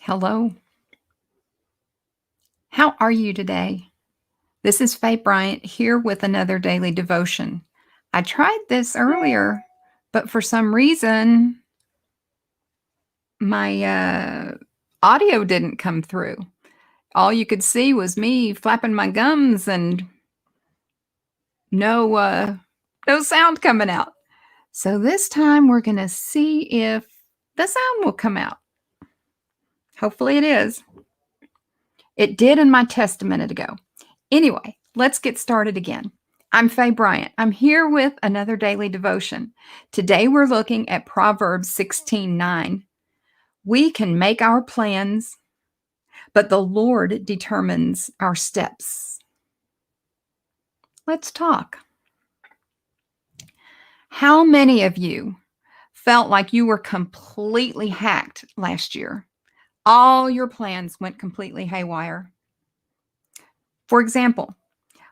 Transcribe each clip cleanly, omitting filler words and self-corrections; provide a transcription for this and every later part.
Hello. How are you today? This is Faye Bryant here with another daily devotion. I tried this earlier, but for some reason, my audio didn't come through. All you could see was me flapping my gums and no sound coming out. So this time we're going to see if the sound will come out. Hopefully it is. It did in my test a minute ago. Anyway, let's get started again. I'm Faye Bryant. I'm here with another daily devotion. Today we're looking at Proverbs 16:9. We can make our plans, but the Lord determines our steps. Let's talk. How many of you felt like you were completely hacked last year? All your plans went completely haywire. For example,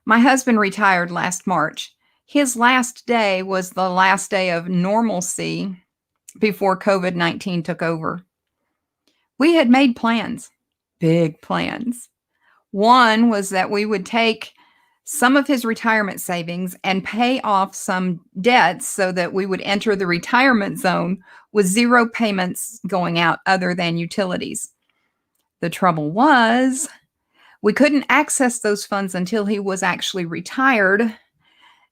my husband retired last March. His last day was the last day of normalcy before COVID-19 took over. We had made plans, big plans. One was that we would take some of his retirement savings and pay off some debts so that we would enter the retirement zone with zero payments going out other than utilities. The trouble was, we couldn't access those funds until he was actually retired.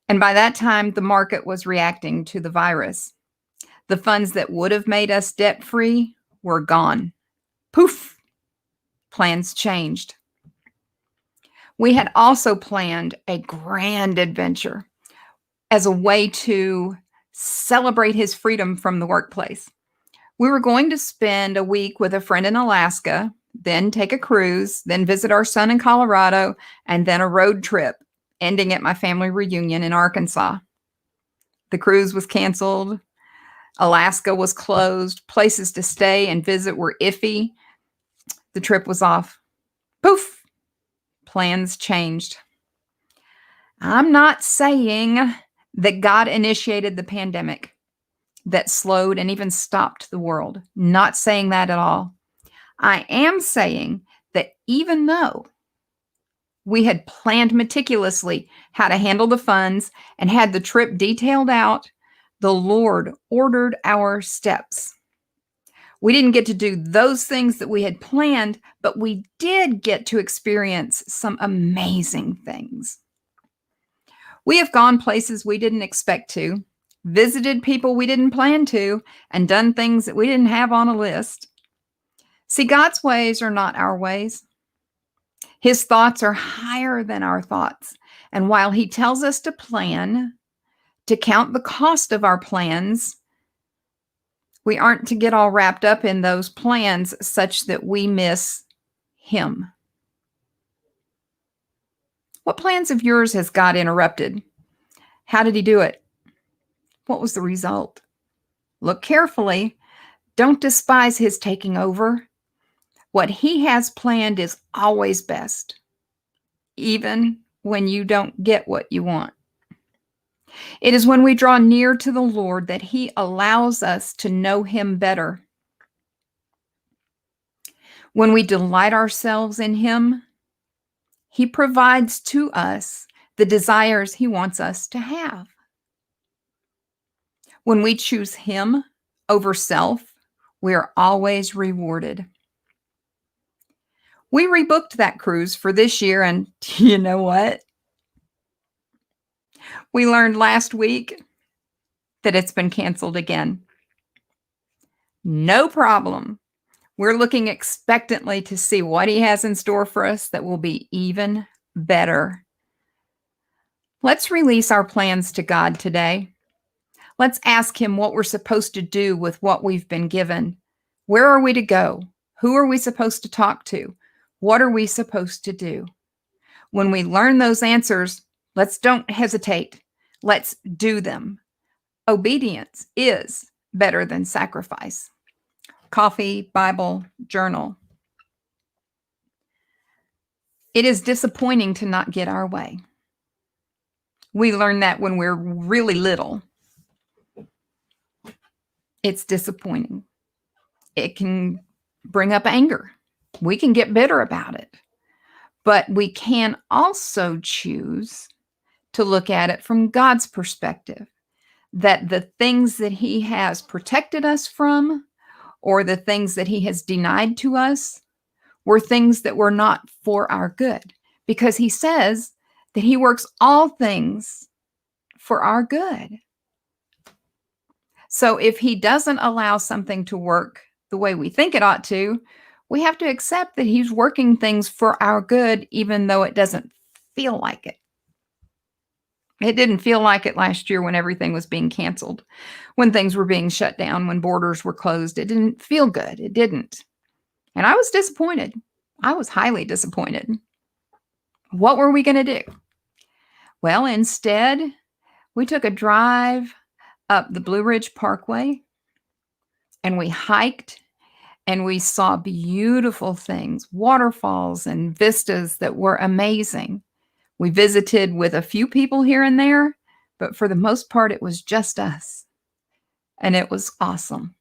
And by that time, the market was reacting to the virus. The funds that would have made us debt-free were gone. Poof! Plans changed. We had also planned a grand adventure as a way to celebrate his freedom from the workplace. We were going to spend a week with a friend in Alaska, then take a cruise, then visit our son in Colorado, and then a road trip, ending at my family reunion in Arkansas. The cruise was canceled. Alaska was closed. Places to stay and visit were iffy. The trip was off. Poof! Plans changed. I'm not saying that God initiated the pandemic that slowed and even stopped the world. Not saying that at all. I am saying that even though we had planned meticulously how to handle the funds and had the trip detailed out, the Lord ordered our steps. We didn't get to do those things that we had planned, but we did get to experience some amazing things. We have gone places we didn't expect to, visited people we didn't plan to, and done things that we didn't have on a list. See, God's ways are not our ways. His thoughts are higher than our thoughts. And while he tells us to plan, to count the cost of our plans, we aren't to get all wrapped up in those plans such that we miss him. What plans of yours has God interrupted? How did he do it? What was the result? Look carefully. Don't despise his taking over. What he has planned is always best, even when you don't get what you want. It is when we draw near to the Lord that he allows us to know him better. When we delight ourselves in him, he provides to us the desires he wants us to have. When we choose him over self, we are always rewarded. We rebooked that cruise for this year, and you know what? We learned last week that it's been canceled again. No problem. We're looking expectantly to see what he has in store for us that will be even better. Let's release our plans to God today. Let's ask him what we're supposed to do with what we've been given. Where are we to go? Who are we supposed to talk to? What are we supposed to do? When we learn those answers, let's don't hesitate. Let's do them. Obedience is better than sacrifice. Coffee, Bible, journal. It is disappointing to not get our way. We learn that when we're really little. It's disappointing. It can bring up anger. We can get bitter about it. But we can also choose to look at it from God's perspective, that the things that He has protected us from, or the things that He has denied to us, were things that were not for our good. Because He says that He works all things for our good. So if He doesn't allow something to work the way we think it ought to, we have to accept that He's working things for our good, even though it doesn't feel like it. It didn't feel like it last year when everything was being canceled, when things were being shut down, when borders were closed. It didn't feel good. It didn't. And I was disappointed. I was highly disappointed. What were we going to do? Well, instead, we took a drive up the Blue Ridge Parkway, and we hiked, and we saw beautiful things, waterfalls and vistas that were amazing. We visited with a few people here and there, but for the most part, it was just us. And it was awesome.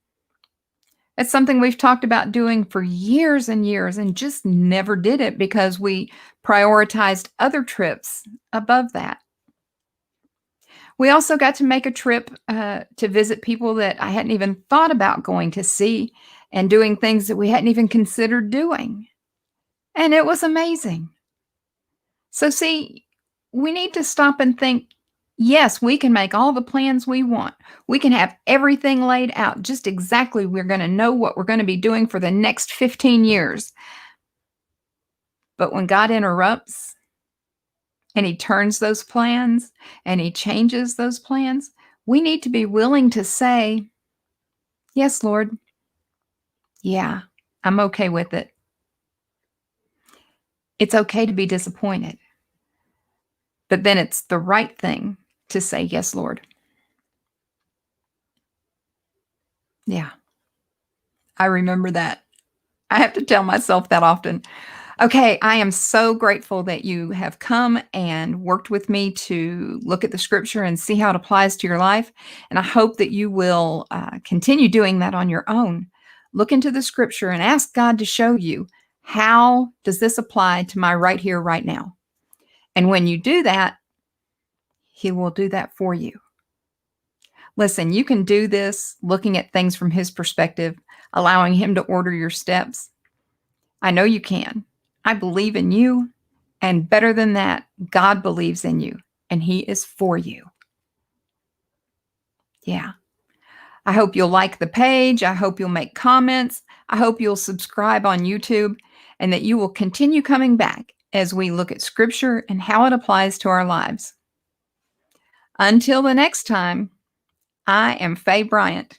It's something we've talked about doing for years and years and just never did it because we prioritized other trips above that. We also got to make a trip to visit people that I hadn't even thought about going to see and doing things that we hadn't even considered doing. And it was amazing. So see, we need to stop and think, yes, we can make all the plans we want. We can have everything laid out just exactly. We're going to know what we're going to be doing for the next 15 years. But when God interrupts and He turns those plans and He changes those plans, we need to be willing to say, yes, Lord. Yeah, I'm okay with it. It's okay to be disappointed. But then it's the right thing to say, yes, Lord. Yeah, I remember that. I have to tell myself that often. Okay, I am so grateful that you have come and worked with me to look at the scripture and see how it applies to your life. And I hope that you will continue doing that on your own. Look into the scripture and ask God to show you, how does this apply to my right here, right now? And when you do that, He will do that for you. Listen, you can do this looking at things from His perspective, allowing Him to order your steps. I know you can. I believe in you. And better than that, God believes in you and He is for you. Yeah. I hope you'll like the page. I hope you'll make comments. I hope you'll subscribe on YouTube and that you will continue coming back as we look at scripture and how it applies to our lives. Until the next time, I am Faye Bryant.